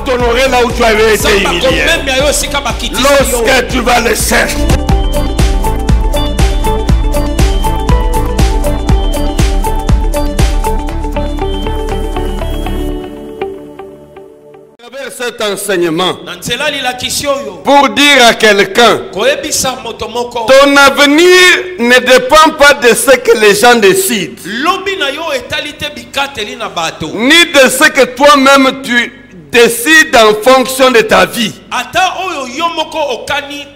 t'honorer là où tu avais été humilié. Lorsque tu vas le chercher. Cet enseignement pour dire à quelqu'un ton avenir ne dépend pas de ce que les gens décident ni de ce que toi-même tu décides en fonction de ta vie.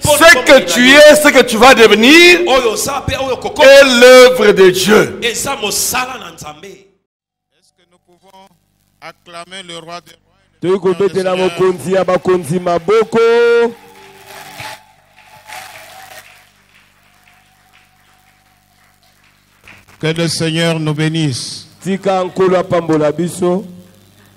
Ce que tu es, ce que tu vas devenir est l'œuvre de Dieu. Est-ce que nous pouvons acclamer le roi des rois? Que le Seigneur nous bénisse.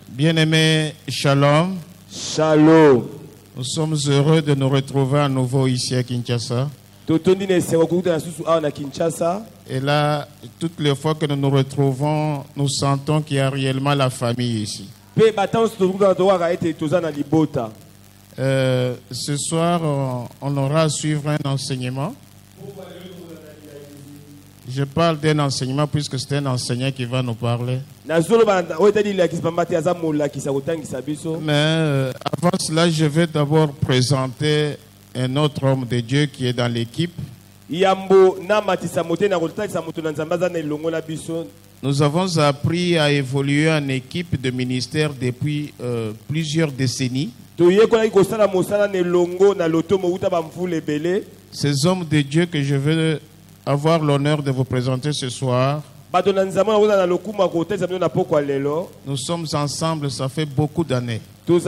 Bien-aimé, shalom. Shalom. Nous sommes heureux de nous retrouver à nouveau ici à Kinshasa. Et là, toutes les fois que nous nous retrouvons, nous sentons qu'il y a réellement la famille ici. Ce soir, on aura à suivre un enseignement. Je parle d'un enseignement puisque c'est un enseignant qui va nous parler. Mais avant cela, je vais d'abord présenter un autre homme de Dieu qui est dans l'équipe. Nous avons appris à évoluer en équipe de ministère depuis plusieurs décennies. Ces hommes de Dieu que je veux avoir l'honneur de vous présenter ce soir, nous sommes ensemble, ça fait beaucoup d'années. Nous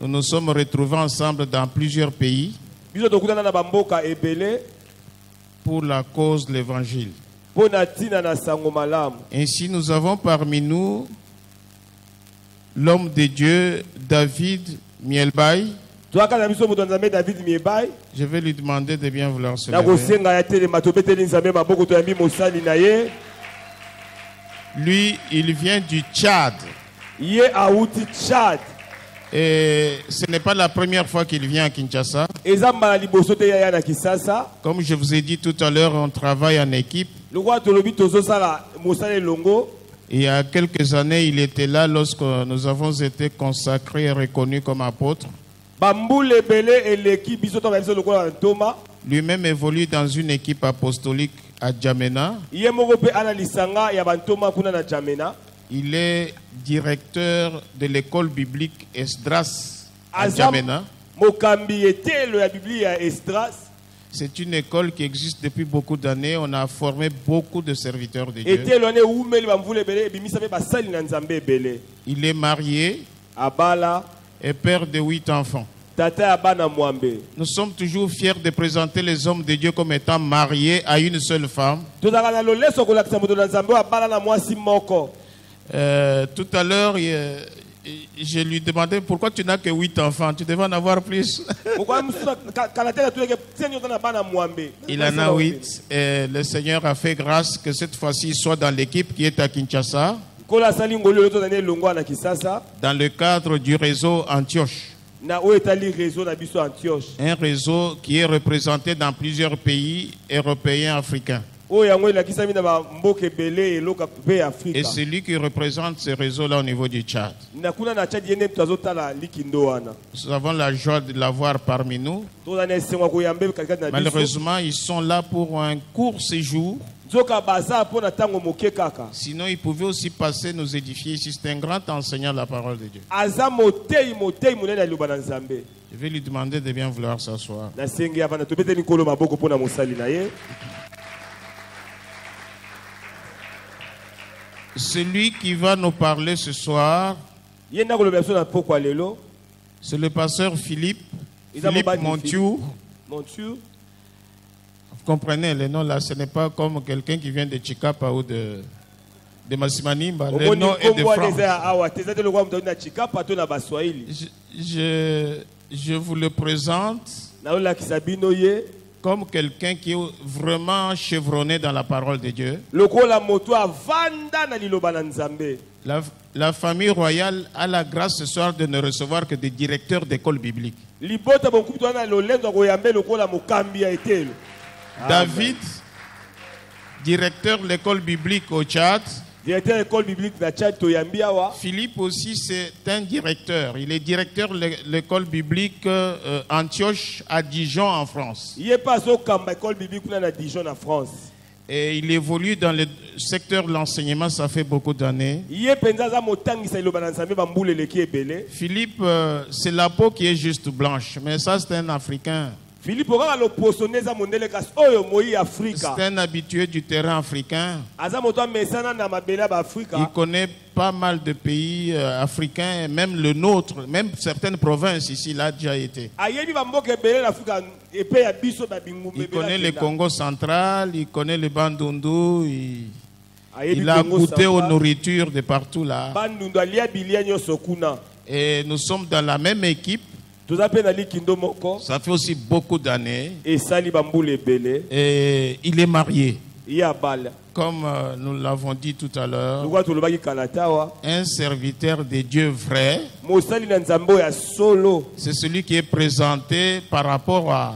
nous sommes retrouvés ensemble dans plusieurs pays pour la cause de l'évangile. Ainsi, nous avons parmi nous l'homme de Dieu, David Mielbaï. Je vais lui demander de bien vouloir se lever. Lui, il vient du Tchad. Et ce n'est pas la première fois qu'il vient à Kinshasa. Comme je vous ai dit tout à l'heure, on travaille en équipe. Il y a quelques années, il était là lorsque nous avons été consacrés et reconnus comme apôtres. Lui-même évolue dans une équipe apostolique à Djamena. Il est directeur de l'école biblique Esdras à Djamena. C'est une école qui existe depuis beaucoup d'années. On a formé beaucoup de serviteurs de Dieu. Il est marié et père de 8 enfants. Nous sommes toujours fiers de présenter les hommes de Dieu comme étant mariés à une seule femme. Tout à l'heure, je lui demandais pourquoi tu n'as que 8 enfants. Tu devais en avoir plus. Il en a 8. Et le Seigneur a fait grâce que cette fois-ci il soit dans l'équipe qui est à Kinshasa. Dans le cadre du réseau Antioche. Un réseau qui est représenté dans plusieurs pays européens, africains. Et c'est lui qui représente ce réseau-là au niveau du Tchad. Nous avons la joie de l'avoir parmi nous. Malheureusement, ils sont là pour un court séjour. Sinon, ils pouvaient aussi passer nous édifier ici. C'est un grand enseignant de la parole de Dieu. Je vais lui demander de bien vouloir s'asseoir. Celui qui va nous parler ce soir, c'est le pasteur Philippe Monture. Vous comprenez, le nom là, ce n'est pas comme quelqu'un qui vient de Chikapa ou de Massimanimba. Le nom est de France. Je vous le présente comme quelqu'un qui est vraiment chevronné dans la parole de Dieu. La famille royale a la grâce ce soir de ne recevoir que des directeurs d'école biblique. David, directeur de l'école biblique au Tchad. Philippe aussi, c'est un directeur. Il est directeur de l'école biblique Antioche à Dijon en France. Et il évolue dans le secteur de l'enseignement, ça fait beaucoup d'années. Philippe, c'est la peau qui est juste blanche, mais ça c'est un Africain. C'est un habitué du terrain africain. Il connaît pas mal de pays africains, même le nôtre, même certaines provinces ici, il a déjà été. Il connaît le Congo central, il connaît le Bandundu, il a goûté aux nourritures de partout là. Et nous sommes dans la même équipe. Ça fait aussi beaucoup d'années. Et il est marié. Comme nous l'avons dit tout à l'heure, un serviteur de Dieu vrai, c'est celui qui est présenté par rapport à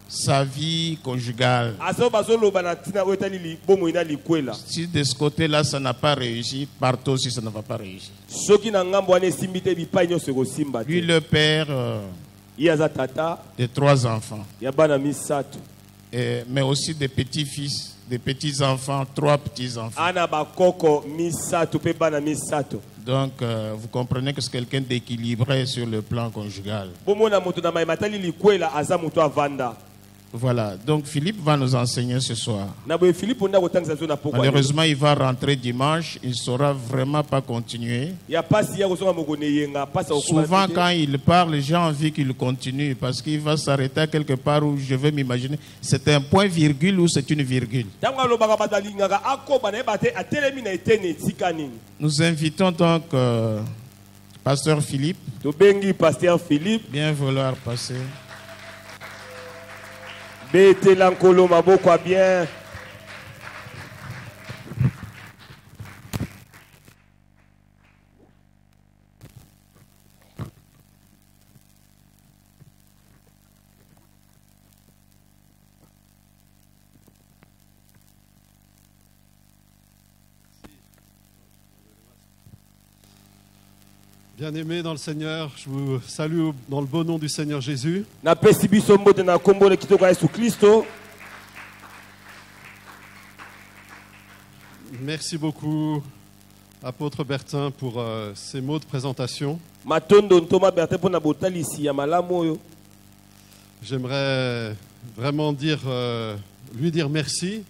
sa vie conjugale. Si de ce côté-là ça n'a pas réussi, partout aussi ça ne va pas réussir. Lui, le père de 3 enfants, mais aussi des petits-fils, des petits-enfants, 3 petits-enfants. Donc, vous comprenez que c'est quelqu'un d'équilibré sur le plan conjugal. Voilà, donc Philippe va nous enseigner ce soir. Malheureusement, il va rentrer dimanche, il ne saura vraiment pas continuer. Souvent, quand il parle, les gens ont envie qu'il continue parce qu'il va s'arrêter à quelque part où je vais m'imaginer. C'est un point virgule ou c'est une virgule. Nous invitons donc Pasteur Philippe. Bien vouloir passer. Bete lankolo maboko a bien. Bien-aimés dans le Seigneur, je vous salue dans le beau nom du Seigneur Jésus. Merci beaucoup, apôtre Bertin, pour ces mots de présentation. J'aimerais vraiment lui dire merci.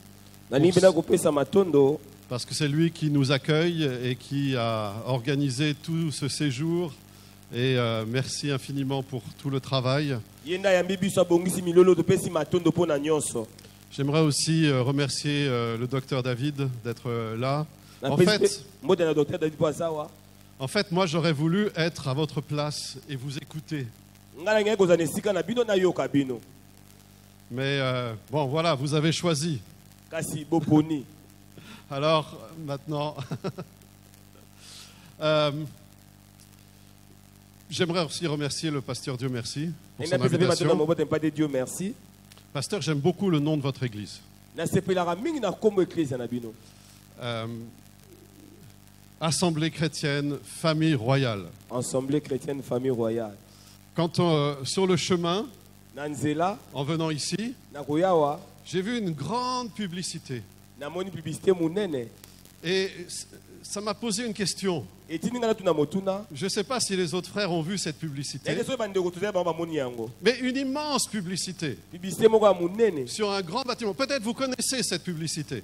Parce que c'est lui qui nous accueille et qui a organisé tout ce séjour. Et merci infiniment pour tout le travail. J'aimerais aussi remercier le docteur David d'être là. En fait, moi j'aurais voulu être à votre place et vous écouter. Mais bon, voilà, vous avez choisi. Alors, maintenant, j'aimerais aussi remercier le pasteur Dieu merci pour son invitation. Pasteur, j'aime beaucoup le nom de votre église. Assemblée chrétienne, famille royale. Assemblée chrétienne, famille royale. Quand sur le chemin, en venant ici, j'ai vu une grande publicité. Et ça m'a posé une question. Je ne sais pas si les autres frères ont vu cette publicité. Mais une immense publicité sur un grand bâtiment. Peut-être vous connaissez cette publicité.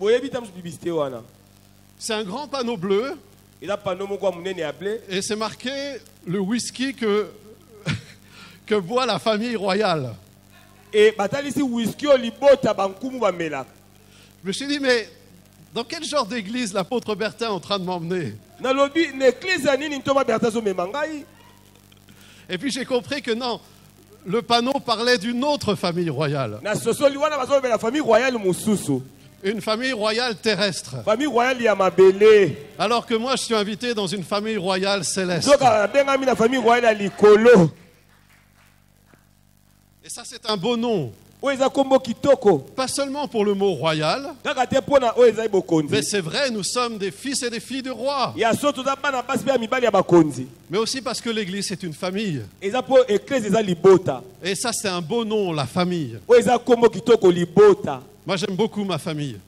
C'est un grand panneau bleu. Et c'est marqué le whisky que boit la famille royale. Je me suis dit, mais dans quel genre d'église l'apôtre Bertin est en train de m'emmener? Et puis j'ai compris que non, le panneau parlait d'une autre famille royale. Une famille royale terrestre. Famille royale ya mabele. Alors que moi je suis invité dans une famille royale céleste. Famille royale ya likolo. Et ça c'est un beau nom. Pas seulement pour le mot royal, mais c'est vrai, nous sommes des fils et des filles de roi. Mais aussi parce que l'église est une famille. Et ça c'est un beau nom, la famille. Moi j'aime beaucoup ma famille.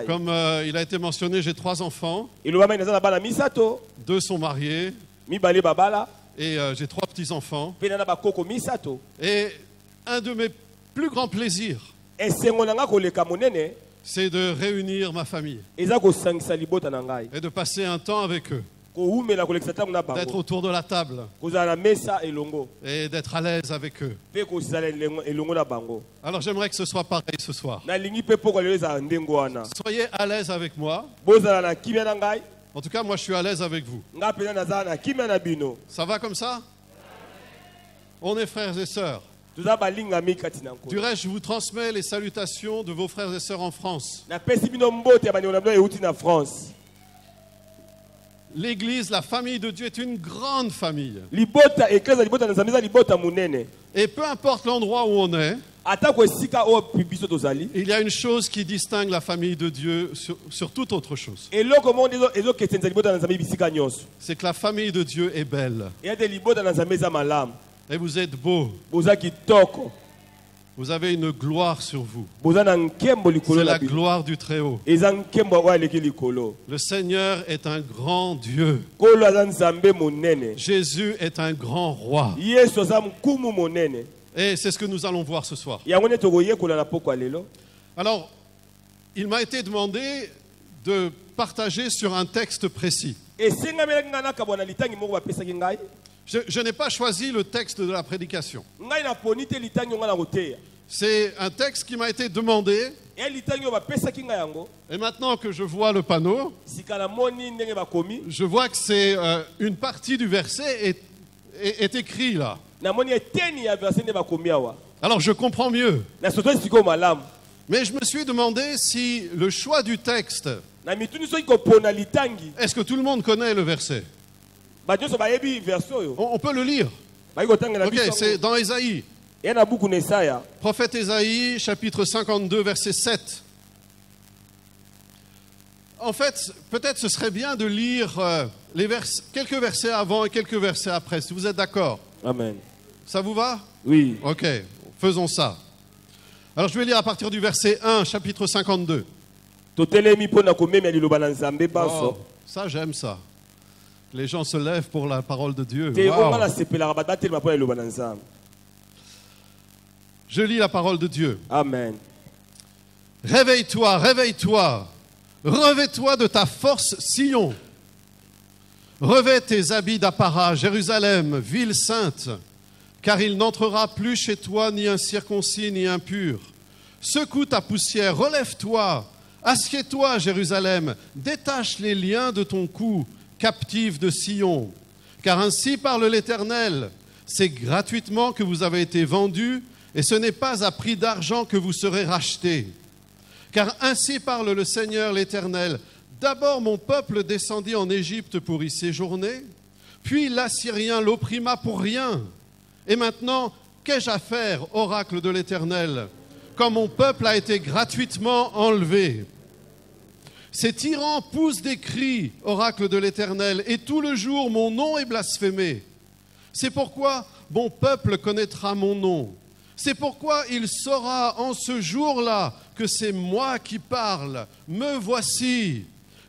Comme il a été mentionné, j'ai 3 enfants. 2 sont mariés. Et j'ai 3 petits-enfants. Et un de mes plus grands plaisirs, c'est de réunir ma famille et de passer un temps avec eux, d'être autour de la table et d'être à l'aise avec eux. Alors j'aimerais que ce soit pareil ce soir. Soyez à l'aise avec moi. En tout cas, moi je suis à l'aise avec vous. Ça va comme ça? On est frères et sœurs. Du reste, je vous transmets les salutations de vos frères et sœurs en France. L'église, la famille de Dieu est une grande famille. Et peu importe l'endroit où on est, il y a une chose qui distingue la famille de Dieu sur toute autre chose. C'est que la famille de Dieu est belle. Et vous êtes beaux. Vous avez une gloire sur vous. C'est la gloire du Très-Haut. Le Seigneur est un grand Dieu. Jésus est un grand roi. Et c'est ce que nous allons voir ce soir. Alors, il m'a été demandé de partager sur un texte précis. Je n'ai pas choisi le texte de la prédication. C'est un texte qui m'a été demandé. Et maintenant que je vois le panneau, je vois que c'est une partie du verset est écrit là. Alors je comprends mieux. Mais je me suis demandé si le choix du texte, est-ce que tout le monde connaît le verset? On peut le lire. Ok, c'est dans Ésaïe. Prophète Ésaïe, chapitre 52, verset 7. En fait, peut-être ce serait bien de lire quelques versets avant et quelques versets après, si vous êtes d'accord. Amen. Ça vous va? Oui. Ok, faisons ça. Alors je vais lire à partir du verset 1, chapitre 52. Oh, ça, j'aime ça. Les gens se lèvent pour la parole de Dieu. Wow. Je lis la parole de Dieu. Amen. Réveille-toi, réveille-toi. Revêt-toi de ta force, Sion. Revêt tes habits d'apparat, Jérusalem, ville sainte, car il n'entrera plus chez toi ni incirconcis ni impur. Secoue ta poussière, relève-toi. Assieds-toi, Jérusalem. Détache les liens de ton cou, captive de Sion. Car ainsi parle l'Éternel, c'est gratuitement que vous avez été vendus, et ce n'est pas à prix d'argent que vous serez rachetés. Car ainsi parle le Seigneur l'Éternel, d'abord mon peuple descendit en Égypte pour y séjourner, puis l'Assyrien l'opprima pour rien. Et maintenant, qu'ai-je à faire, oracle de l'Éternel, quand mon peuple a été gratuitement enlevé? Ces tyrans poussent des cris, oracle de l'Éternel, et tout le jour mon nom est blasphémé. C'est pourquoi mon peuple connaîtra mon nom. C'est pourquoi il saura en ce jour-là que c'est moi qui parle. Me voici.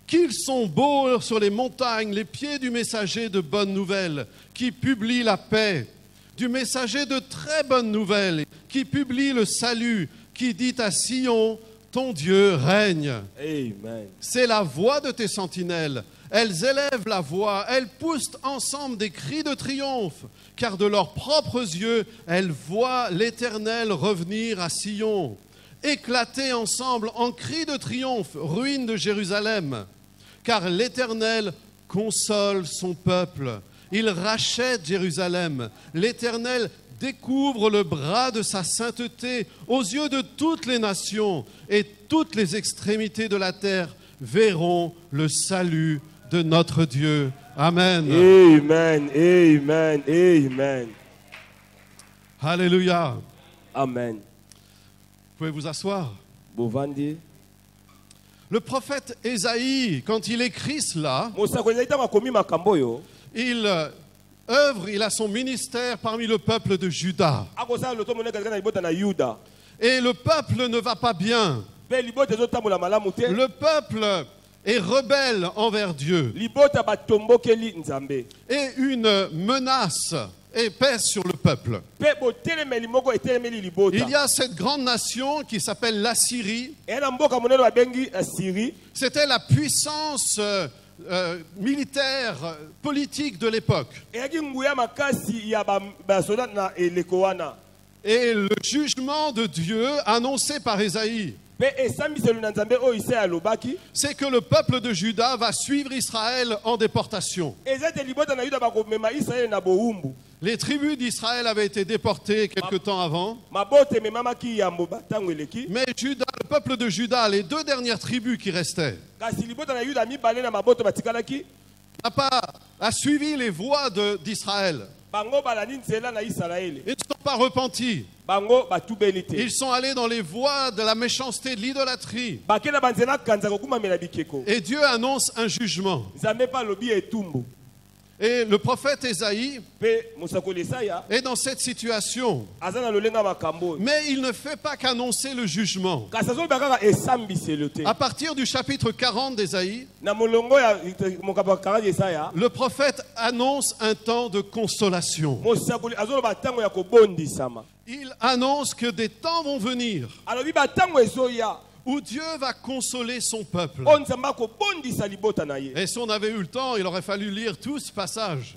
Qu'ils sont beaux sur les montagnes, les pieds du messager de bonnes nouvelles, qui publie la paix, du messager de très bonnes nouvelles, qui publie le salut, qui dit à Sion, ton Dieu règne. Amen. C'est la voix de tes sentinelles. Elles élèvent la voix, elles poussent ensemble des cris de triomphe, car de leurs propres yeux, elles voient l'Éternel revenir à Sion. Éclater ensemble en cris de triomphe, ruine de Jérusalem, car l'Éternel console son peuple. Il rachète Jérusalem. L'Éternel découvre le bras de sa sainteté aux yeux de toutes les nations, et toutes les extrémités de la terre verront le salut de notre Dieu. Amen. Amen, amen, amen. Alléluia. Amen. Vous pouvez vous asseoir. Bovandi. Le prophète Ésaïe, quand il écrit cela, il œuvre, il a son ministère parmi le peuple de Juda. Et le peuple ne va pas bien. Le peuple est rebelle envers Dieu. Et une menace pèse sur le peuple. Il y a cette grande nation qui s'appelle l'Assyrie. C'était la puissance militaire, politique de l'époque. Et le jugement de Dieu annoncé par Ésaïe, c'est que le peuple de Juda va suivre Israël en déportation. Les tribus d'Israël avaient été déportées quelque temps avant. Mais Juda, le peuple de Juda, les deux dernières tribus qui restaient, a suivi les voies d'Israël. Ils ne sont pas repentis. Ils sont allés dans les voies de la méchanceté, de l'idolâtrie. Et Dieu annonce un jugement. Et le prophète Ésaïe est dans cette situation. Mais il ne fait pas qu'annoncer le jugement. À partir du chapitre 40 d'Ésaïe, le prophète annonce un temps de consolation. Il annonce que des temps vont venir où Dieu va consoler son peuple. Et si on avait eu le temps, il aurait fallu lire tout ce passage.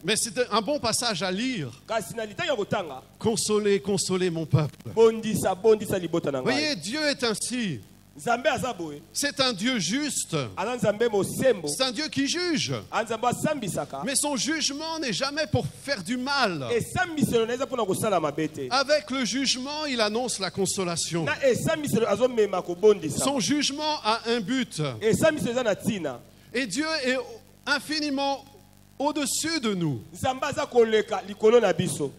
Mais c'est un bon passage à lire. Consoler, consoler mon peuple. Voyez, Dieu est ainsi. C'est un Dieu juste. C'est un Dieu qui juge. Mais son jugement n'est jamais pour faire du mal. Avec le jugement, il annonce la consolation. Son jugement a un but. Et Dieu est infiniment au-dessus de nous.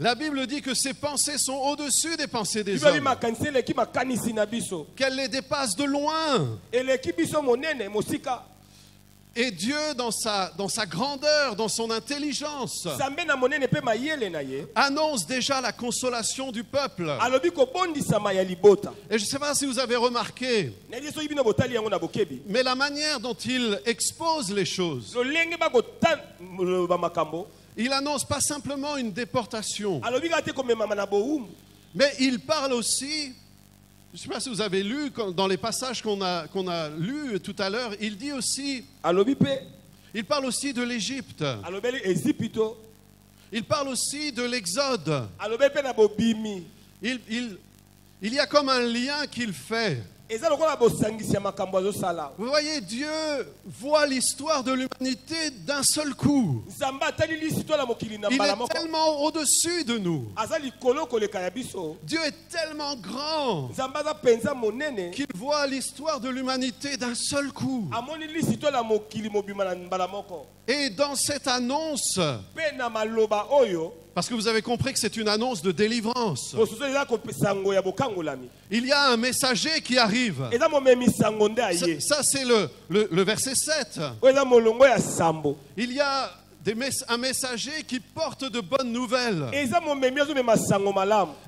La Bible dit que ses pensées sont au-dessus des pensées des hommes, qu'elle les dépasse de loin. Et Dieu, dans sa grandeur, dans son intelligence, annonce déjà la consolation du peuple. Et je ne sais pas si vous avez remarqué, mais la manière dont il expose les choses, il annonce pas simplement une déportation, mais il parle aussi. Je ne sais pas si vous avez lu dans les passages qu'on a lus tout à l'heure, il dit aussi, il parle aussi de l'Égypte. Il parle aussi de l'Exode. Il y a comme un lien qu'il fait. Vous voyez, Dieu voit l'histoire de l'humanité d'un seul coup. Il est tellement au-dessus de nous. Dieu est tellement grand qu'il voit l'histoire de l'humanité d'un seul coup. Et dans cette annonce, parce que vous avez compris que c'est une annonce de délivrance, il y a un messager qui arrive. Ça c'est le verset 7. Il y a un messager qui porte de bonnes nouvelles.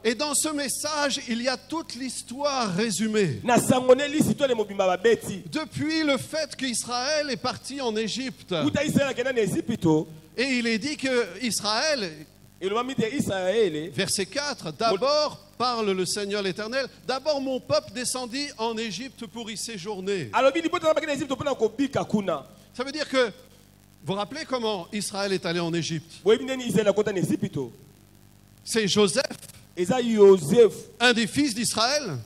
Et dans ce message, il y a toute l'histoire résumée. Depuis le fait qu'Israël est parti en Égypte. Et il est dit que Israël, verset 4, d'abord parle le Seigneur l'Éternel, d'abord mon peuple descendit en Égypte pour y séjourner. Ça veut dire que, vous vous rappelez comment Israël est allé en Égypte? C'est Joseph, un des fils d'Israël,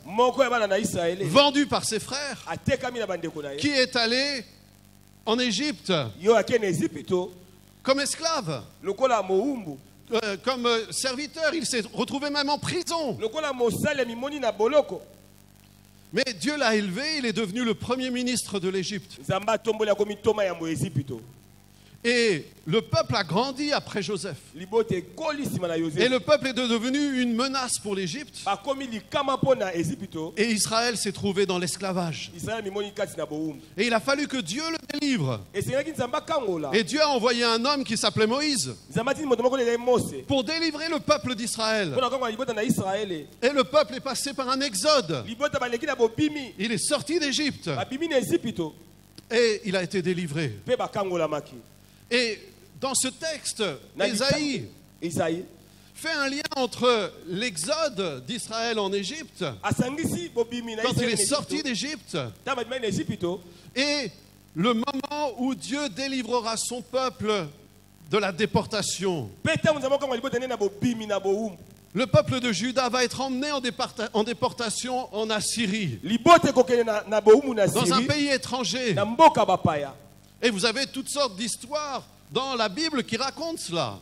vendu par ses frères, qui est allé en Égypte. comme esclave. Comme serviteur, il s'est retrouvé même en prison. Mais Dieu l'a élevé, il est devenu le premier ministre de l'Égypte. Et le peuple a grandi après Joseph. Et le peuple est devenu une menace pour l'Égypte. Et Israël s'est trouvé dans l'esclavage. Et il a fallu que Dieu le délivre. Et Dieu a envoyé un homme qui s'appelait Moïse pour délivrer le peuple d'Israël. Et le peuple est passé par un exode. Il est sorti d'Égypte. Et il a été délivré. Et dans ce texte, Ésaïe fait un lien entre l'exode d'Israël en Égypte, quand il est sorti d'Égypte, et le moment où Dieu délivrera son peuple de la déportation. Le peuple de Juda va être emmené en déportation en Assyrie, dans un pays étranger. Et vous avez toutes sortes d'histoires dans la Bible qui racontent cela.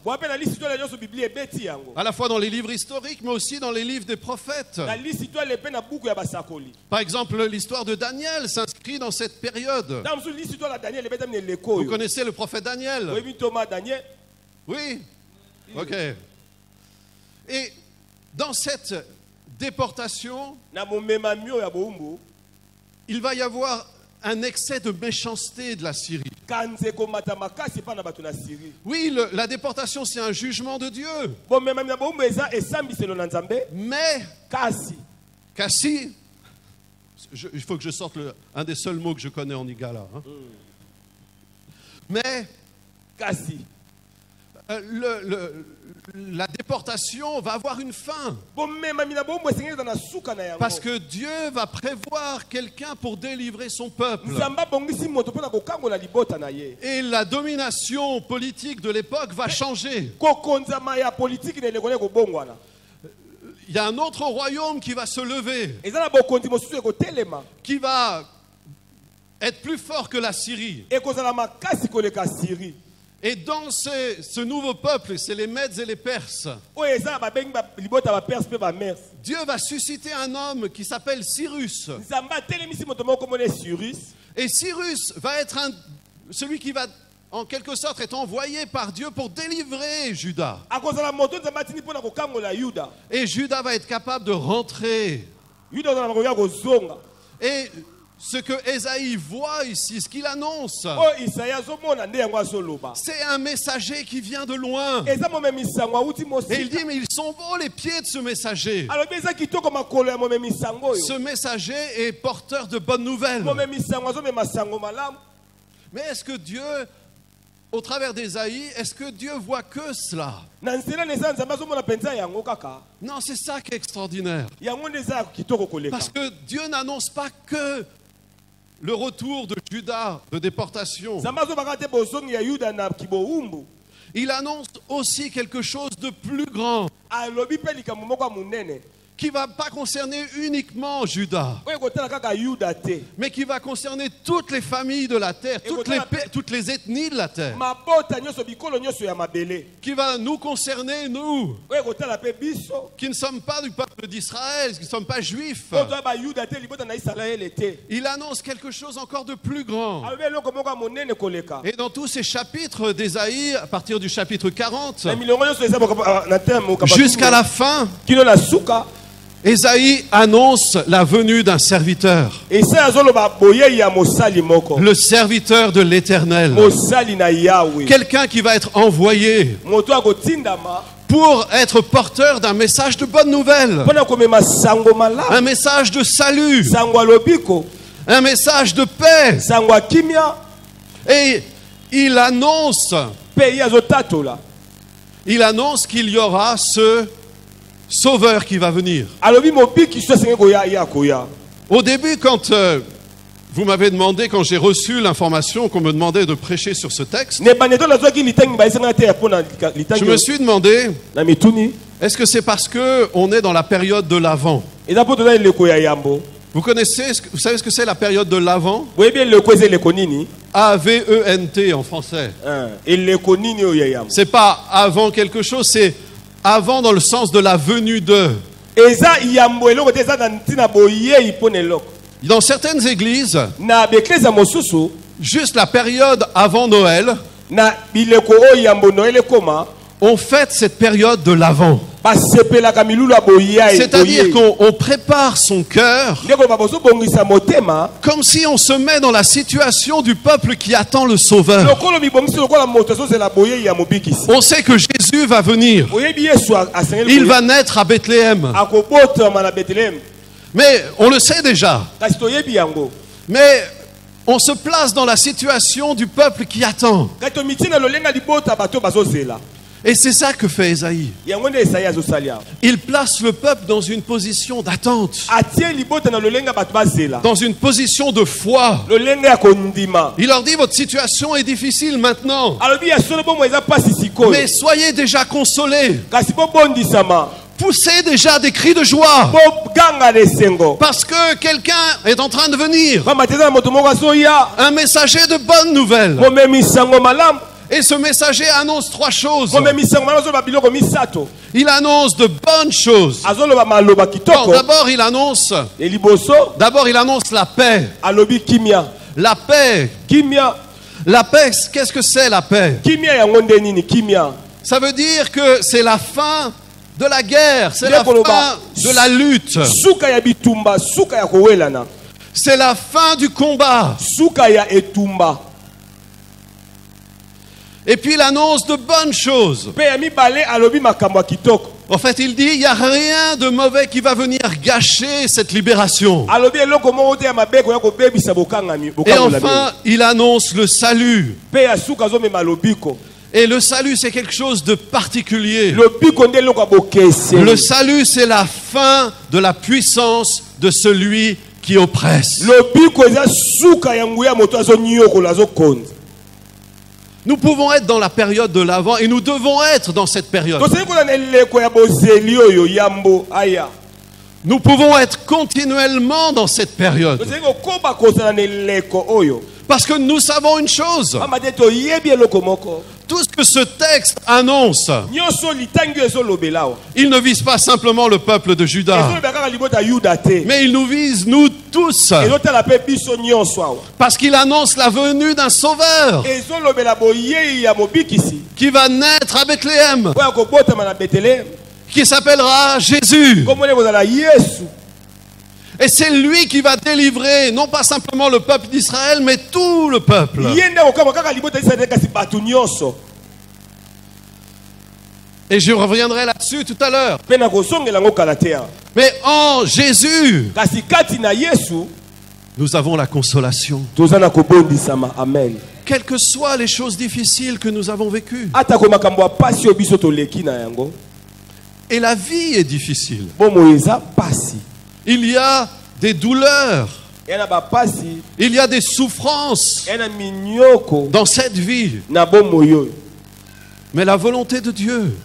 À la fois dans les livres historiques, mais aussi dans les livres des prophètes. Par exemple, l'histoire de Daniel s'inscrit dans cette période. Vous connaissez le prophète Daniel? Oui. Ok. Et dans cette déportation, il va y avoir un excès de méchanceté de la Syrie. Oui, la déportation, c'est un jugement de Dieu. Mais, Kassi, il faut que je sorte un des seuls mots que je connais en Igala. Hein. Mais, Kassi, la déportation va avoir une fin. Parce que Dieu va prévoir quelqu'un pour délivrer son peuple. Et la domination politique de l'époque va changer. Il y a un autre royaume qui va se lever, qui va être plus fort que la Syrie. Et dans ce nouveau peuple, c'est les Mèdes et les Perses. Dieu va susciter un homme qui s'appelle Cyrus. Et Cyrus va être celui qui va, en quelque sorte, être envoyé par Dieu pour délivrer Juda. Et Juda va être capable de rentrer. Et ce que Ésaïe voit ici, ce qu'il annonce, c'est un messager qui vient de loin. Et il dit, mais ils sont beaux les pieds de ce messager. Ce messager est porteur de bonnes nouvelles. Mais est-ce que Dieu, au travers d'Ésaïe, est-ce que Dieu voit que cela? Non, c'est ça qui est extraordinaire. Parce que Dieu n'annonce pas que le retour de Juda de déportation. Il annonce aussi quelque chose de plus grand, qui ne va pas concerner uniquement Juda, mais qui va concerner toutes les familles de la terre, toutes les ethnies de la terre, qui va nous concerner, nous, qui ne sommes pas du peuple d'Israël, qui ne sommes pas juifs. Il annonce quelque chose encore de plus grand. Et dans tous ces chapitres d'Ésaïe, à partir du chapitre 40, jusqu'à la fin, Ésaïe annonce la venue d'un serviteur, le serviteur de l'Éternel, quelqu'un qui va être envoyé pour être porteur d'un message de bonne nouvelle, un message de salut, un message de paix. Et il annonce qu'il y aura ce Sauveur qui va venir. Au début, quand vous m'avez demandé, quand j'ai reçu l'information qu'on me demandait de prêcher sur ce texte, je me suis demandé, est-ce que c'est parce qu'on est dans la période de l'Avent? Vous savez ce que c'est la période de l'Avent? A-V-E-N-T en français. C'est pas avant quelque chose, c'est avant dans le sens de la venue de. Dans certaines églises, juste la période avant Noël, on fête cette période de l'Avent. C'est-à-dire qu'on prépare son cœur comme si on se met dans la situation du peuple qui attend le Sauveur. On sait que Jésus va venir. Il va naître à Bethléem. Mais on le sait déjà. Mais on se place dans la situation du peuple qui attend. Et c'est ça que fait Ésaïe. Il place le peuple dans une position d'attente, dans une position de foi. Il leur dit, votre situation est difficile maintenant, mais soyez déjà consolés. Poussez déjà des cris de joie, parce que quelqu'un est en train de venir, un messager de bonnes nouvelles. Et ce messager annonce trois choses. Il annonce de bonnes choses. Bon, d'abord il annonce la paix. La paix. La paix, qu'est-ce que c'est la paix? Ça veut dire que c'est la fin de la guerre, c'est la fin de la lutte, c'est la fin du combat. Et puis il annonce de bonnes choses. En fait, il dit, il n'y a rien de mauvais qui va venir gâcher cette libération. Et enfin, il annonce le salut. Et le salut, c'est quelque chose de particulier. Le salut, c'est la fin de la puissance de celui qui oppresse. Nous pouvons être dans la période de l'Avent et nous devons être dans cette période. Nous pouvons être continuellement dans cette période. Parce que nous savons une chose. Tout ce que ce texte annonce, il ne vise pas simplement le peuple de Juda, mais il nous vise nous tous. Parce qu'il annonce la venue d'un sauveur qui va naître à Bethléem, qui s'appellera Jésus. Et c'est lui qui va délivrer non pas simplement le peuple d'Israël, mais tout le peuple. Et je reviendrai là-dessus tout à l'heure. Mais en Jésus, nous avons la consolation. Amen. Quelles que soient les choses difficiles que nous avons vécues. Et la vie est difficile. Il y a des douleurs. Il y a des souffrances dans cette vie. Mais la volonté de Dieu,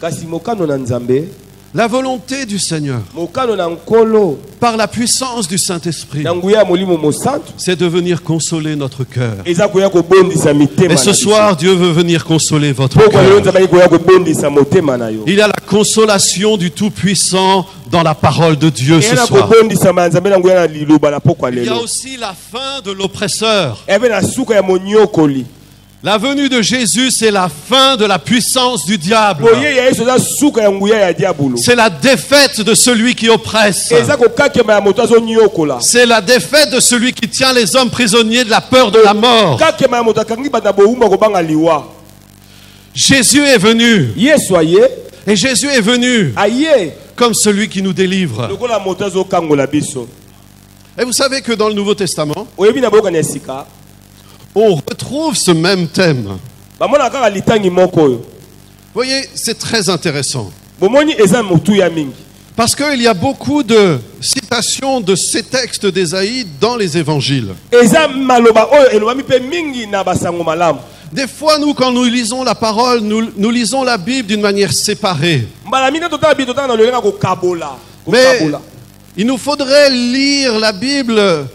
la volonté du Seigneur, par la puissance du Saint-Esprit, c'est de venir consoler notre cœur. Et ce soir, Dieu veut venir consoler votre cœur. Il y a la consolation du Tout-Puissant dans la parole de Dieu ce soir. Il y a aussi la fin de l'oppresseur. La venue de Jésus, c'est la fin de la puissance du diable. C'est la défaite de celui qui oppresse. C'est la défaite de celui qui tient les hommes prisonniers de la peur de la mort. Jésus est venu. Et Jésus est venu comme celui qui nous délivre. Et vous savez que dans le Nouveau Testament, on retrouve ce même thème. Vous voyez, c'est très intéressant. Parce qu'il y a beaucoup de citations de ces textes d'Ésaïe dans les évangiles. Des fois, nous, quand nous lisons la parole, nous lisons la Bible d'une manière séparée. Mais il nous faudrait lire la Bible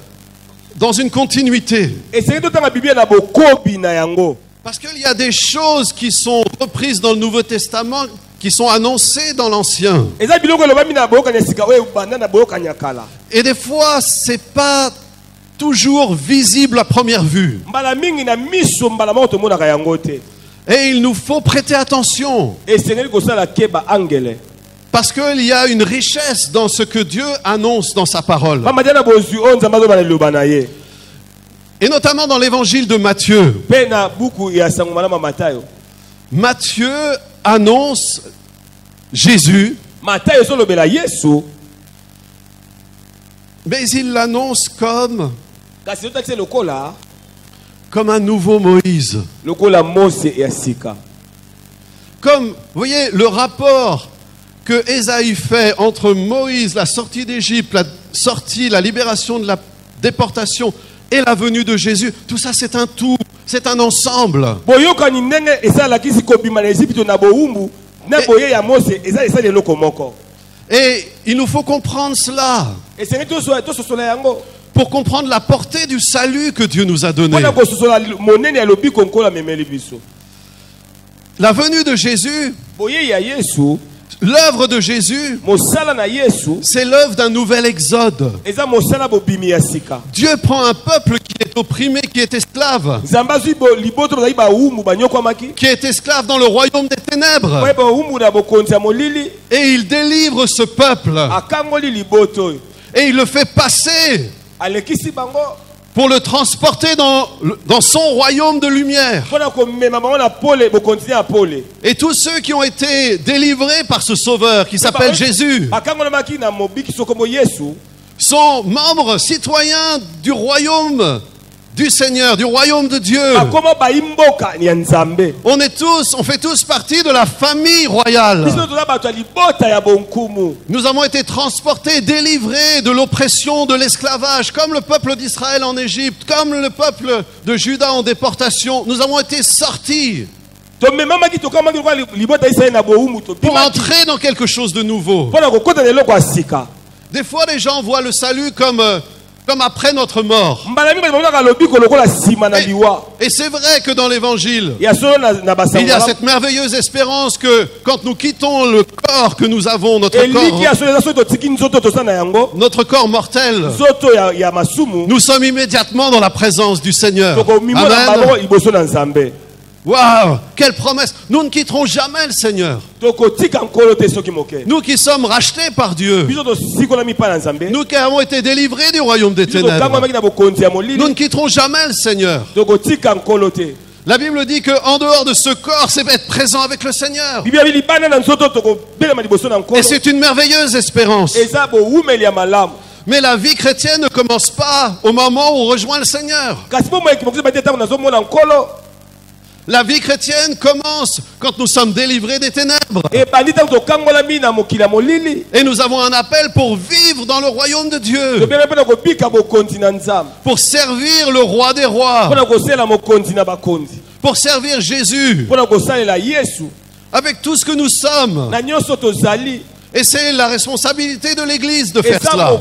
dans une continuité. Parce qu'il y a des choses qui sont reprises dans le Nouveau Testament qui sont annoncées dans l'Ancien. Et des fois, c'est pas toujours visible à première vue. Et il nous faut prêter attention. Parce qu'il y a une richesse dans ce que Dieu annonce dans sa parole. Et notamment dans l'évangile de Matthieu. Matthieu annonce Jésus. Mais il l'annonce comme un nouveau Moïse. Comme, vous voyez, le rapport que Ésaïe fait entre Moïse, la sortie d'Égypte, la libération de la déportation et la venue de Jésus, tout ça c'est un tout, c'est un ensemble. Et il nous faut comprendre cela pour comprendre la portée du salut que Dieu nous a donné. La venue de Jésus, l'œuvre de Jésus, c'est l'œuvre d'un nouvel exode. Dieu prend un peuple qui est opprimé, qui est esclave, qui est esclave dans le royaume des ténèbres, et il délivre ce peuple, et il le fait passer pour le transporter dans son royaume de lumière. Et tous ceux qui ont été délivrés par ce sauveur qui s'appelle Jésus sont membres citoyens du royaume du Seigneur, du royaume de Dieu. On fait tous partie de la famille royale. Nous avons été transportés, délivrés de l'oppression, de l'esclavage, comme le peuple d'Israël en Égypte, comme le peuple de Juda en déportation. Nous avons été sortis pour entrer dans quelque chose de nouveau. Des fois, les gens voient le salut comme après notre mort. Et c'est vrai que dans l'évangile, il y a cette merveilleuse espérance que quand nous quittons le corps que nous avons, notre corps mortel, nous sommes immédiatement dans la présence du Seigneur. Amen. Waouh, quelle promesse! Nous ne quitterons jamais le Seigneur. Nous qui sommes rachetés par Dieu, nous qui avons été délivrés du royaume des ténèbres, nous ne quitterons jamais le Seigneur. La Bible dit qu'en dehors de ce corps, c'est être présent avec le Seigneur. Et c'est une merveilleuse espérance. Mais la vie chrétienne ne commence pas au moment où on rejoint le Seigneur. La vie chrétienne commence quand nous sommes délivrés des ténèbres. Et nous avons un appel pour vivre dans le royaume de Dieu. Pour servir le roi des rois. Pour servir Jésus. Avec tout ce que nous sommes. Et c'est la responsabilité de l'Église de faire cela.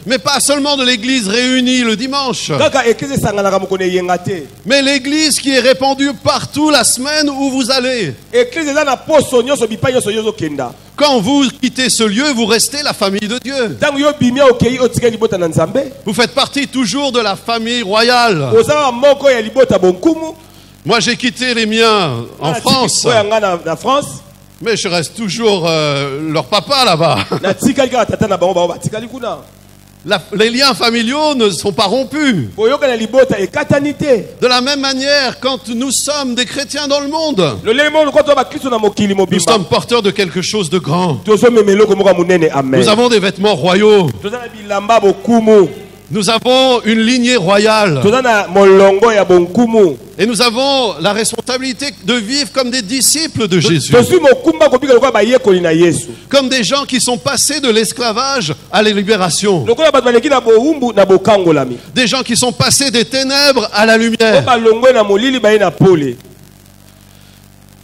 Mais pas seulement de l'Église réunie le dimanche. Mais l'Église qui est répandue partout la semaine où vous allez. Quand vous quittez ce lieu, vous restez la famille de Dieu. Vous faites partie toujours de la famille royale. Moi j'ai quitté les miens en France. Mais je reste toujours leur papa là-bas. Les liens familiaux ne sont pas rompus. De la même manière, quand nous sommes des chrétiens dans le monde, nous sommes porteurs de quelque chose de grand. Nous avons des vêtements royaux. Nous avons une lignée royale. Et nous avons la responsabilité de vivre comme des disciples de Jésus. Comme des gens qui sont passés de l'esclavage à la libération. Des gens qui sont passés des ténèbres à la lumière.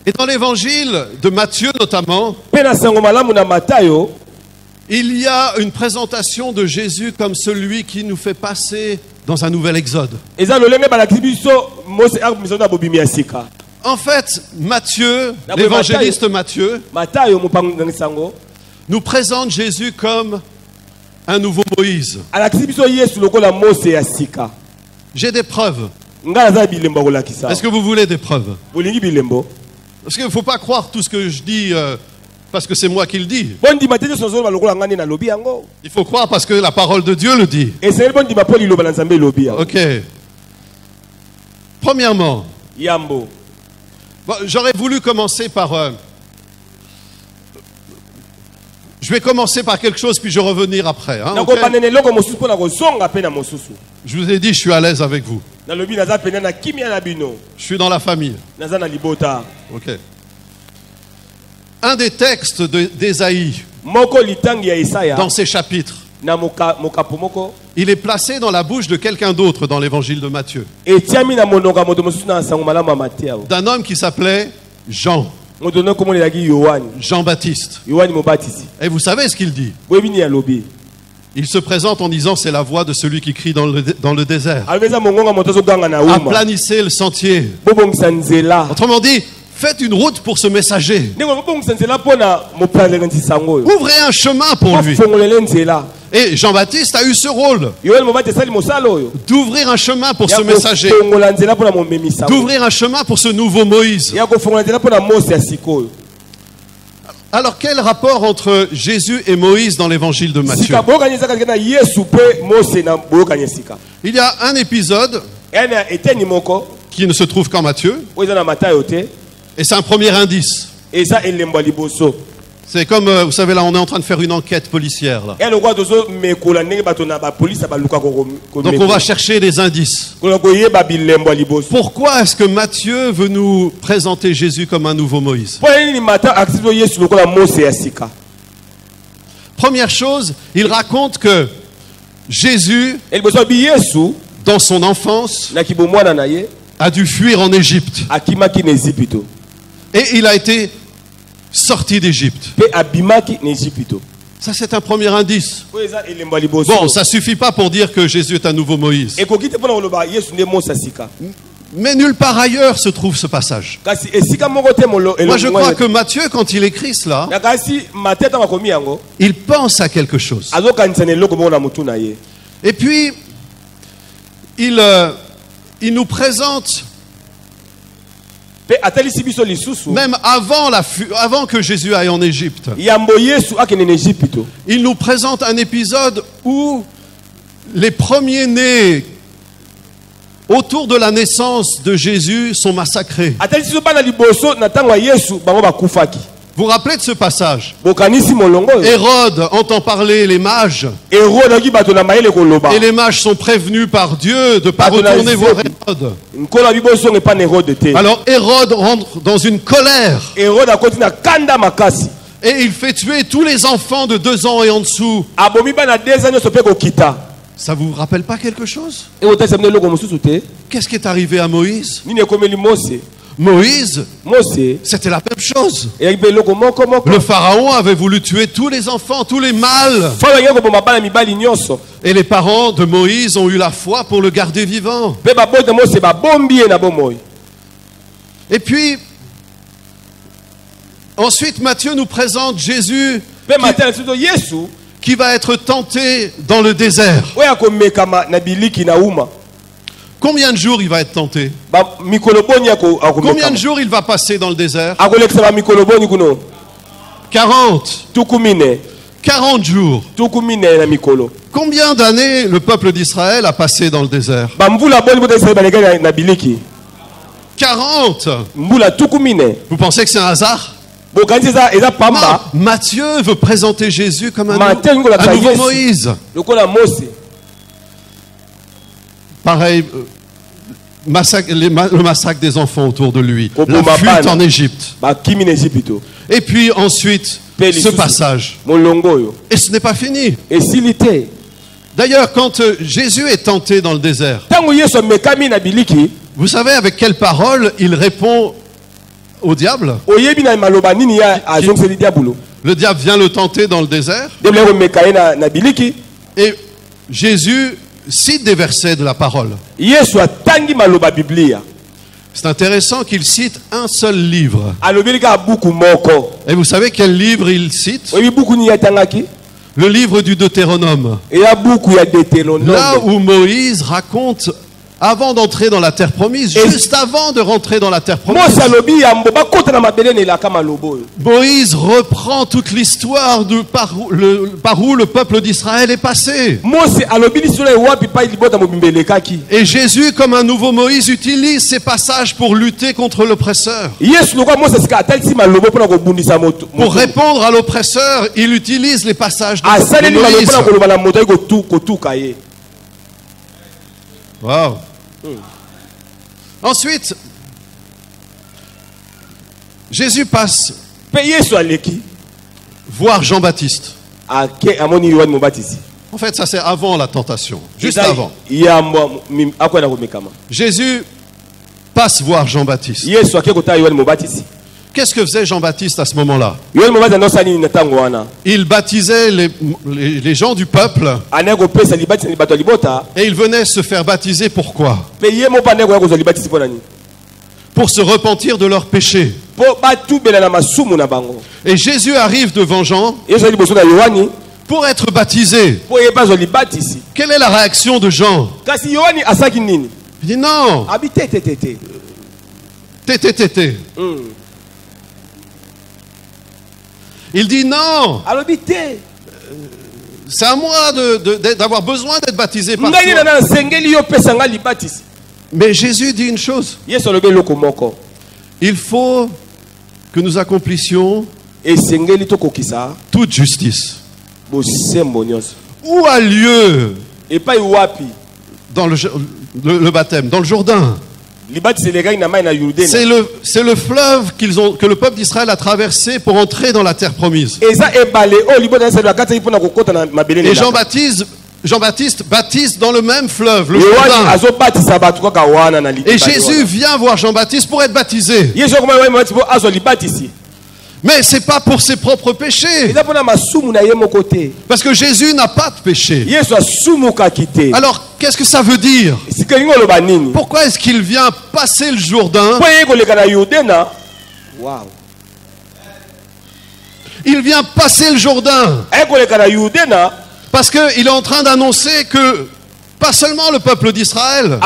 Et dans l'évangile de Matthieu notamment, Il y a une présentation de Jésus comme celui qui nous fait passer dans un nouvel exode. En fait, Matthieu, l'évangéliste Matthieu, nous présente Jésus comme un nouveau Moïse. J'ai des preuves. Est-ce que vous voulez des preuves? Parce qu'il ne faut pas croire tout ce que je dis parce que c'est moi qui le dis. Il faut croire parce que la parole de Dieu le dit. Ok. Premièrement, j'aurais voulu commencer par... je vais commencer par quelque chose puis je vais revenir après. Hein, okay? Je vous ai dit, je suis à l'aise avec vous. Je suis dans la famille. Ok. Un des textes d'Ésaïe, dans ces chapitres, il est placé dans la bouche de quelqu'un d'autre dans l'évangile de Matthieu. D'un homme qui s'appelait Jean. Jean-Baptiste. Et vous savez ce qu'il dit? Il se présente en disant c'est la voix de celui qui crie dans le désert. Aplanissez le sentier. Autrement dit, faites une route pour ce messager. Ouvrez un chemin pour lui. Et Jean-Baptiste a eu ce rôle d'ouvrir un chemin pour ce messager, d'ouvrir un chemin pour ce nouveau Moïse. Alors quel rapport entre Jésus et Moïse dans l'évangile de Matthieu? Il y a un épisode qui ne se trouve qu'en Matthieu. Et c'est un premier indice. C'est comme, vous savez, là, on est en train de faire une enquête policière. Là. Donc on va chercher des indices. Pourquoi est-ce que Matthieu veut nous présenter Jésus comme un nouveau Moïse? Première chose, il raconte que Jésus, dans son enfance, a dû fuir en Égypte. Et il a été sorti d'Égypte. Ça, c'est un premier indice. Bon, ça ne suffit pas pour dire que Jésus est un nouveau Moïse. Mais nulle part ailleurs se trouve ce passage. Moi, je crois que Matthieu, quand il écrit cela, il pense à quelque chose. Et puis, il nous présente... Même avant que Jésus aille en Égypte, il nous présente un épisode où les premiers-nés autour de la naissance de Jésus sont massacrés. Vous vous rappelez de ce passage? Hérode entend parler les mages. Et les mages sont prévenus par Dieu de ne pas retourner voir Hérode. Alors Hérode rentre dans une colère. Et il fait tuer tous les enfants de 2 ans et en dessous. Ça vous rappelle pas quelque chose? Qu'est-ce qui est arrivé à Moïse? Moïse, c'était la même chose. Le pharaon avait voulu tuer tous les enfants, tous les mâles. Et les parents de Moïse ont eu la foi pour le garder vivant. Et puis, ensuite Matthieu nous présente Jésus qui va être tenté dans le désert. Combien de jours il va être tenté? Combien de jours il va passer dans le désert? 40. 40 jours. Combien d'années le peuple d'Israël a passé dans le désert? 40. Vous pensez que c'est un hasard? Non, Matthieu veut présenter Jésus comme un nouveau Moïse. Pareil, le massacre des enfants autour de lui, la fuite en Égypte. Et puis ensuite, ce passage. Et ce n'est pas fini. D'ailleurs, quand Jésus est tenté dans le désert, vous savez avec quelle parole il répond au diable? Le diable vient le tenter dans le désert. Et Jésus cite des versets de la parole. C'est intéressant qu'il cite un seul livre. Et vous savez quel livre il cite? Le livre du Deutéronome. Là où Moïse raconte, avant d'entrer dans la terre promise, juste avant de rentrer dans la terre promise, Moïse reprend toute l'histoire de par où le peuple d'Israël est passé. Et Jésus, comme un nouveau Moïse, utilise ces passages pour lutter contre l'oppresseur. Pour répondre à l'oppresseur, il utilise les passages de Moïse. Wow. Ensuite, Jésus passe voir Jean-Baptiste. En fait, ça c'est avant la tentation, juste avant. Jésus passe voir Jean-Baptiste. Qu'est-ce que faisait Jean-Baptiste à ce moment-là? Il baptisait les gens du peuple. Et il venait se faire baptiser pourquoi? Pour se repentir de leurs péchés. Et Jésus arrive devant Jean pour être baptisé. Quelle est la réaction de Jean? Il dit non. Il dit non. C'est à moi d'avoir besoin d'être baptisé par toi. Mais Jésus dit une chose. Il faut que nous accomplissions toute justice. Où a lieu dans le baptême? Dans le Jourdain. C'est le fleuve que le peuple d'Israël a traversé pour entrer dans la terre promise. Et Jean-Baptiste baptise dans le même fleuve, le Jourdain. Et Jésus vient voir Jean-Baptiste pour être baptisé. Mais ce n'est pas pour ses propres péchés. Parce que Jésus n'a pas de péché. Alors, qu'est-ce que ça veut dire? Pourquoi est-ce qu'il vient passer le Jourdain? Il vient passer le Jourdain parce qu'il est en train d'annoncer que pas seulement le peuple d'Israël,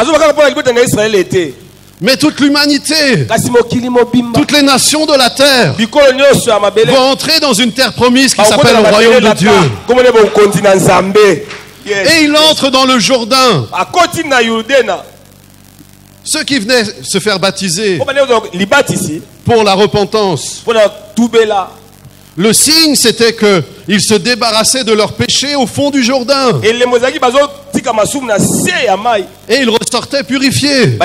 mais toute l'humanité, toutes les nations de la terre vont entrer dans une terre promise qui s'appelle le royaume de Dieu. Et il entre dans le Jourdain. Ceux qui venaient se faire baptiser pour la repentance, le signe c'était qu'ils se débarrassaient de leurs péchés au fond du Jourdain. Et ils ressortaient purifiés.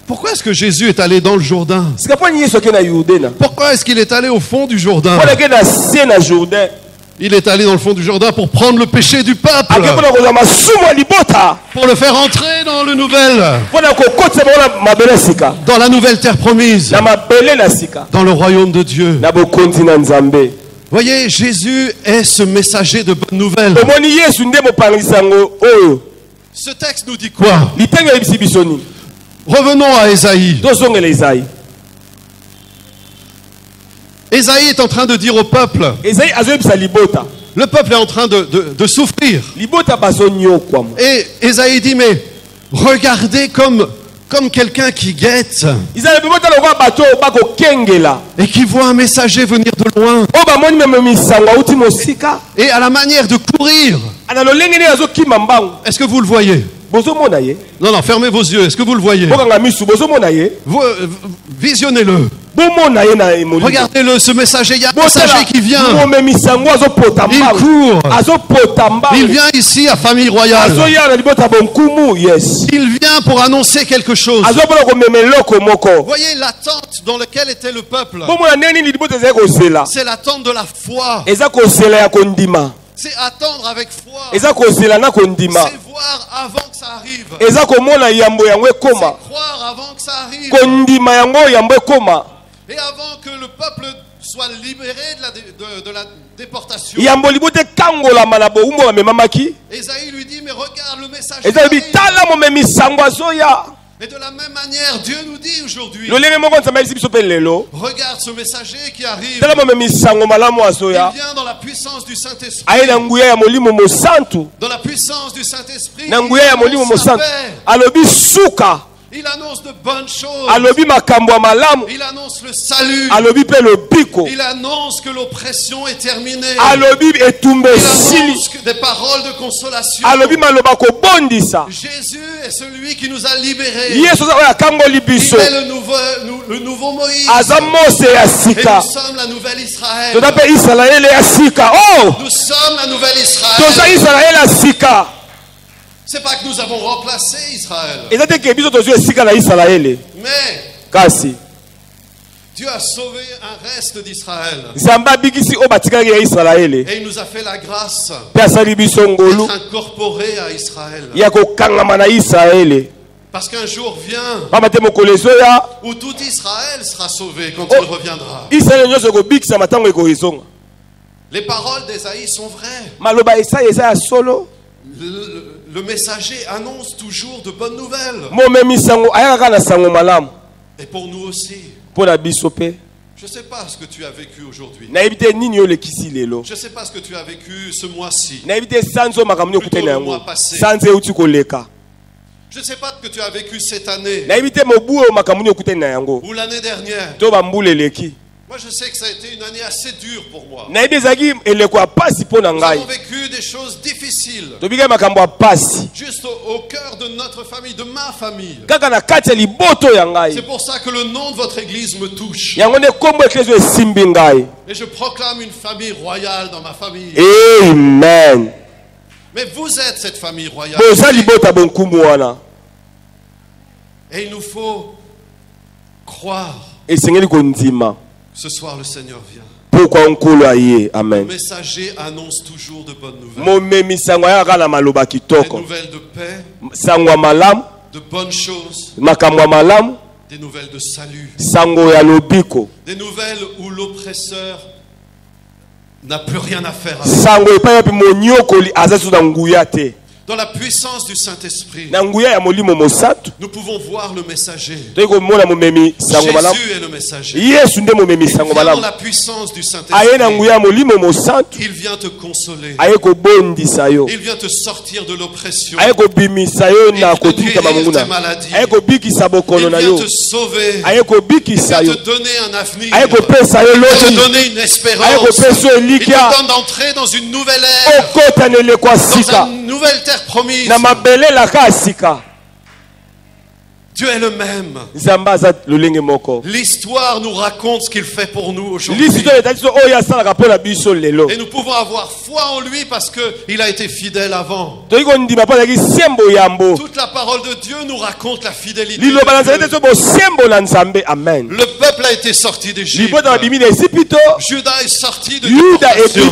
Pourquoi est-ce que Jésus est allé dans le Jourdain? Pourquoi est-ce qu'il est allé au fond du Jourdain? Il est allé dans le fond du Jourdain pour prendre le péché du peuple, pour le faire entrer dans le dans la nouvelle terre promise, dans le royaume de Dieu. Voyez, Jésus est ce messager de bonne nouvelle. Ce texte nous dit quoi? Revenons à Ésaïe. Ésaïe est en train de dire au peuple, le peuple est en train de souffrir. Et Ésaïe dit, mais regardez comme quelqu'un qui guette et qui voit un messager venir de loin, et à la manière de courir. Est-ce que vous le voyez? Non, non, fermez vos yeux. Est-ce que vous le voyez? Visionnez-le. Regardez-le, ce messager. Il y a un messager qui vient. Il court. Il vient ici à Famille Royale. Il vient pour annoncer quelque chose. Voyez l'attente dans laquelle était le peuple. C'est l'attente de la foi. C'est attendre avec foi. C'est voir avant que ça arrive. C'est croire avant que ça arrive. Et avant que le peuple soit libéré de la déportation. Ésaïe lui dit, mais regarde le message. Et de la même manière, Dieu nous dit aujourd'hui, regarde ce messager qui arrive. Il vient dans la puissance du Saint-Esprit. Dans la puissance du Saint-Esprit. Il annonce de bonnes choses. Il annonce le salut. Il annonce que l'oppression est terminée. Il annonce des paroles de consolation. Jésus est celui qui nous a libérés. Il est le nouveau Moïse. Et nous sommes la nouvelle Israël. Nous sommes la nouvelle Israël. C'est pas que nous avons remplacé Israël. Mais Dieu a sauvé un reste d'Israël. Et il nous a fait la grâce d'être incorporés à Israël. Parce qu'un jour vient où tout Israël sera sauvé quand il reviendra. Les paroles d'Ésaïe sont vraies. Le messager annonce toujours de bonnes nouvelles. Et pour nous aussi. Je ne sais pas ce que tu as vécu aujourd'hui. Je ne sais pas ce que tu as vécu ce mois-ci. Plutôt le mois passé. Je ne sais pas ce que tu as vécu cette année. Ou l'année dernière. Moi je sais que ça a été une année assez dure pour moi. Nous avons vécu des choses difficiles. Juste au cœur de notre famille, de ma famille. C'est pour ça que le nom de votre église me touche. Et je proclame une famille royale dans ma famille. Amen. Mais vous êtes cette famille royale. Et il nous faut croire. Ce soir, le Seigneur vient. Amen. Le messager annonce toujours de bonnes nouvelles. Des nouvelles de paix. De bonnes choses. Des nouvelles de salut. Des nouvelles où l'oppresseur n'a plus rien à faire avec. Dans la puissance du Saint-Esprit, nous pouvons voir le messager. Jésus est le messager. Il vient dans la puissance du Saint-Esprit. Il vient te consoler. Il vient te sortir de l'oppression. Il vient te guérir tes maladies. Il vient te sauver. Il vient te donner un avenir. Il vient te donner une espérance. Il te donne d'entrer dans une nouvelle ère. Dans une nouvelle terre promise. Dieu est le même. L'histoire nous raconte ce qu'il fait pour nous aujourd'hui. Et nous pouvons avoir foi en lui parce qu'il a été fidèle avant. Toute la parole de Dieu nous raconte la fidélité de Dieu. Le peuple a été sorti d'Égypte. Judas est sorti de l'oppression.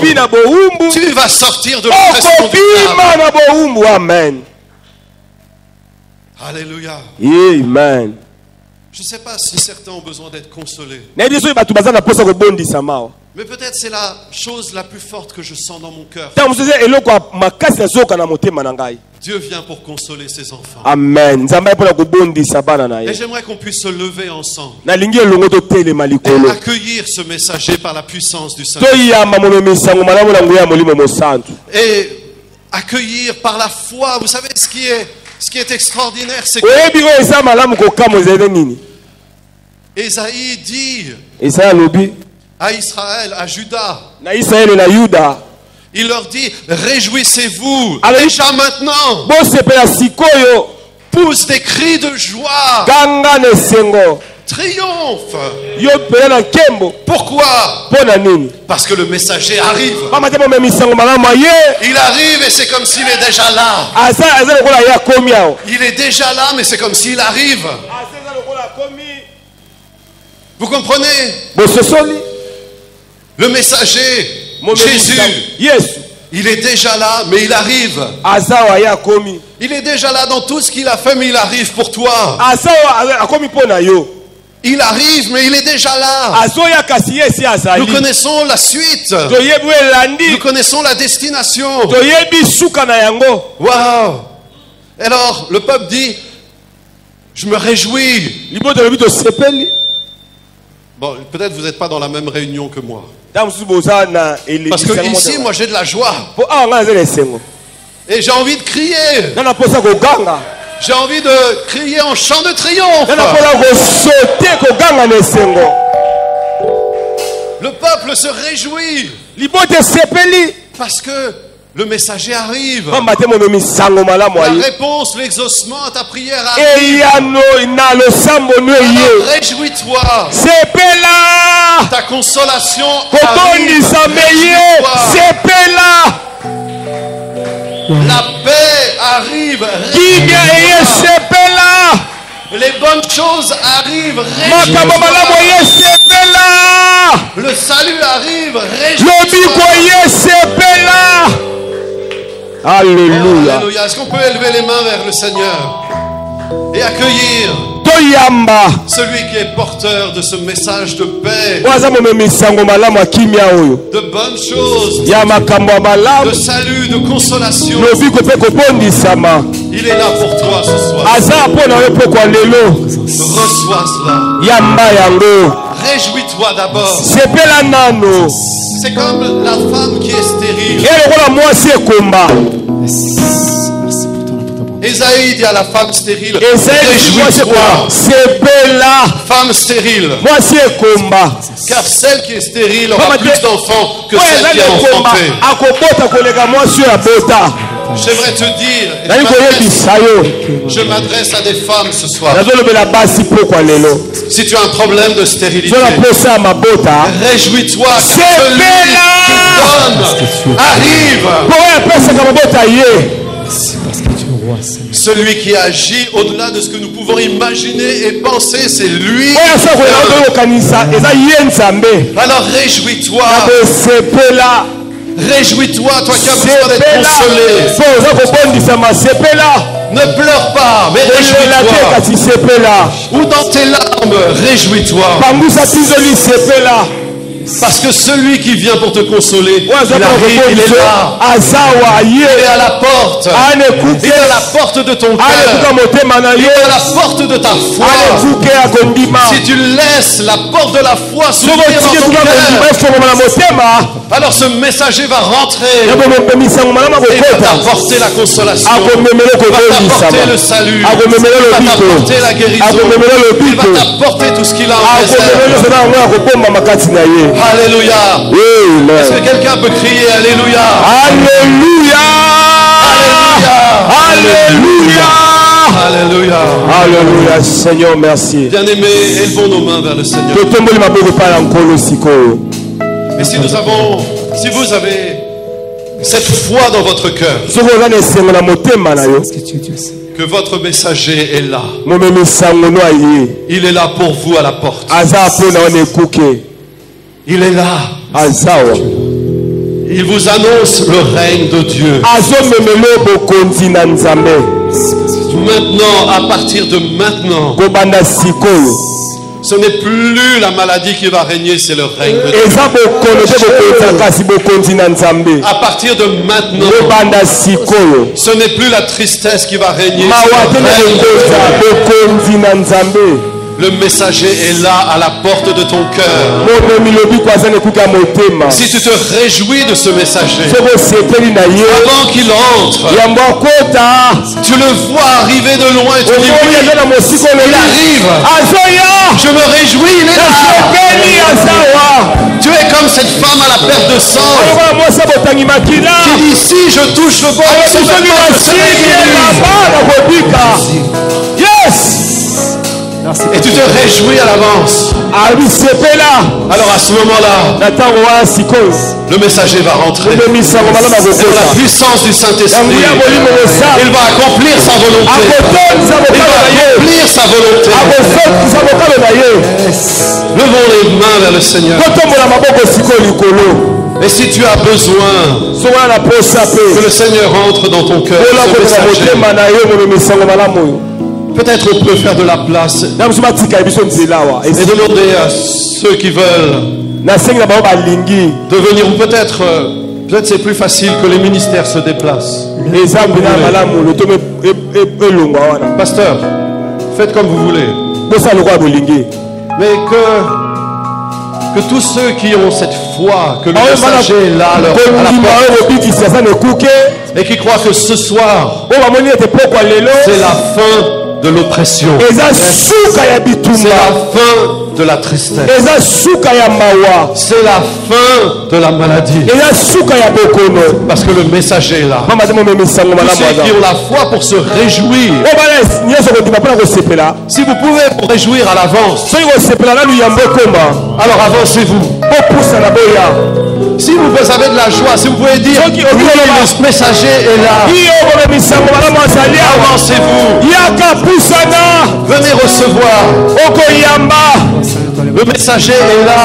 Tu vas sortir de l'oppression du diable. Amen. Alléluia. Amen. Je ne sais pas si certains ont besoin d'être consolés. Mais peut-être c'est la chose la plus forte que je sens dans mon cœur. Dieu vient pour consoler ses enfants. Amen. Et j'aimerais qu'on puisse se lever ensemble et accueillir ce messager par la puissance du Saint-Esprit. Et accueillir par la foi. Vous savez ce qui est extraordinaire, c'est que Ésaïe dit à Israël, à Judas, il leur dit, réjouissez-vous déjà maintenant, pousse des cris de joie, triomphe. Pourquoi? Parce que le messager arrive. Il arrive et c'est comme s'il est déjà là. Il est déjà là, mais c'est comme s'il arrive. Vous comprenez? Le messager, Jésus, il est déjà là, mais il arrive. Il est déjà là dans tout ce qu'il a fait, mais il arrive pour toi. Il arrive, mais il est déjà là. Nous connaissons la suite. Nous connaissons la destination. Wow. Alors, le peuple dit, je me réjouis. Bon, peut-être vous n'êtes pas dans la même réunion que moi. Parce que ici, moi, j'ai de la joie. Et j'ai envie de crier. J'ai envie de crier en chant de triomphe. Le peuple se réjouit. Parce que le messager arrive. La réponse, l'exaucement à ta prière arrive. Alors réjouis-toi. Ta consolation arrive. Réjouis-toi. La paix arrive. Les bonnes choses arrivent. Le salut arrive. Alléluia. Alléluia. Est-ce qu'on peut élever les mains vers le Seigneur et accueillir celui qui est porteur de ce message de paix, de bonnes choses, de salut, de consolation. Il est là pour toi ce soir. Reçois cela. Réjouis-toi d'abord. C'est comme la femme qui est stérile. Esaïe dit à la femme stérile, réjouis-toi, femme stérile, car celle qui est stérile aura plus d'enfants que celle qui est enfantée. J'aimerais te dire, je m'adresse à des femmes ce soir. Si tu as un problème de stérilité, réjouis-toi, car celui qui donne arrive. Celui qui agit au-delà de ce que nous pouvons imaginer et penser, c'est lui. Alors réjouis-toi. Réjouis-toi, toi qui as besoin d'être consolé. Ne pleure pas, mais réjouis-toi. Ou dans tes larmes, réjouis-toi. Parce que celui qui vient pour te consoler, il arrive, il est là. Il est à la porte. Il est à la porte de ton cœur. Il est à la porte de ta foi. Si tu laisses la porte de la foi s'ouvrir dans ton cœur, alors ce messager va rentrer et va t'apporter la consolation, va t'apporter le salut, va t'apporter la guérison, il va t'apporter tout ce qu'il a en réserve. Alléluia. Est-ce que quelqu'un peut crier Alléluia? Alléluia. Alléluia. Alléluia. Alléluia. Seigneur, merci. Bien-aimés, élevons nos mains vers le Seigneur. Et si vous avez cette foi dans votre cœur, que votre messager est là, il est là pour vous à la porte. Il est là. Il vous annonce le règne de Dieu. Maintenant, à partir de maintenant, ce n'est plus la maladie qui va régner, c'est le règne de Dieu. À partir de maintenant, ce n'est plus la tristesse qui va régner, c'est le règne de Dieu. Le messager est là à la porte de ton cœur. Si tu te réjouis de ce messager, avant qu'il entre, tu le vois arriver de loin et tu dis oui, il arrive. Je me réjouis, il est là. Tu es comme cette femme à la perte de sang qui dit si je touche le bord de son vêtement, je serai guéri. Yes. Et tu te réjouis à l'avance. Alors à ce moment-là, le messager va rentrer. Et dans la puissance du Saint-Esprit, il va accomplir sa volonté. Il va accomplir sa volonté. Levons les mains vers le Seigneur. Et si tu as besoin que le Seigneur entre dans ton cœur, Peut-être on peut faire de la place et demander à ceux qui veulent de venir, ou peut-être c'est plus facile que les ministères se déplacent. Pasteur, faites comme vous voulez. Mais que tous ceux qui ont cette foi, que le messager est là à la porte, et qui croient que ce soir, c'est la fin de l'oppression, c'est la fin de la tristesse, c'est la fin de la maladie, parce que le messager est là. Tous ceux qui ont la foi pour se réjouir, si vous pouvez vous réjouir à l'avance, alors avancez-vous. Si vous avez de la joie, si vous pouvez dire oui, le messager est là, avancez-vous. Venez recevoir. Le messager est là.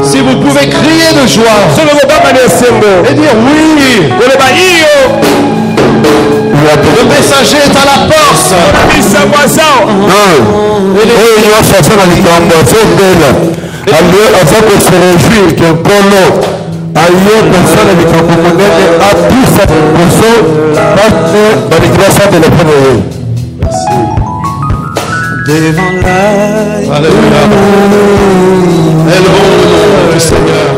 Si vous pouvez crier de joie et dire oui, le messager est à la porte. Afin de se réjouir qu'un polo ailleurs personne avec un commandant a pu cette personne dans les grâces de la première. Merci. Devant la. Alléluia. Élevons le nom du Seigneur.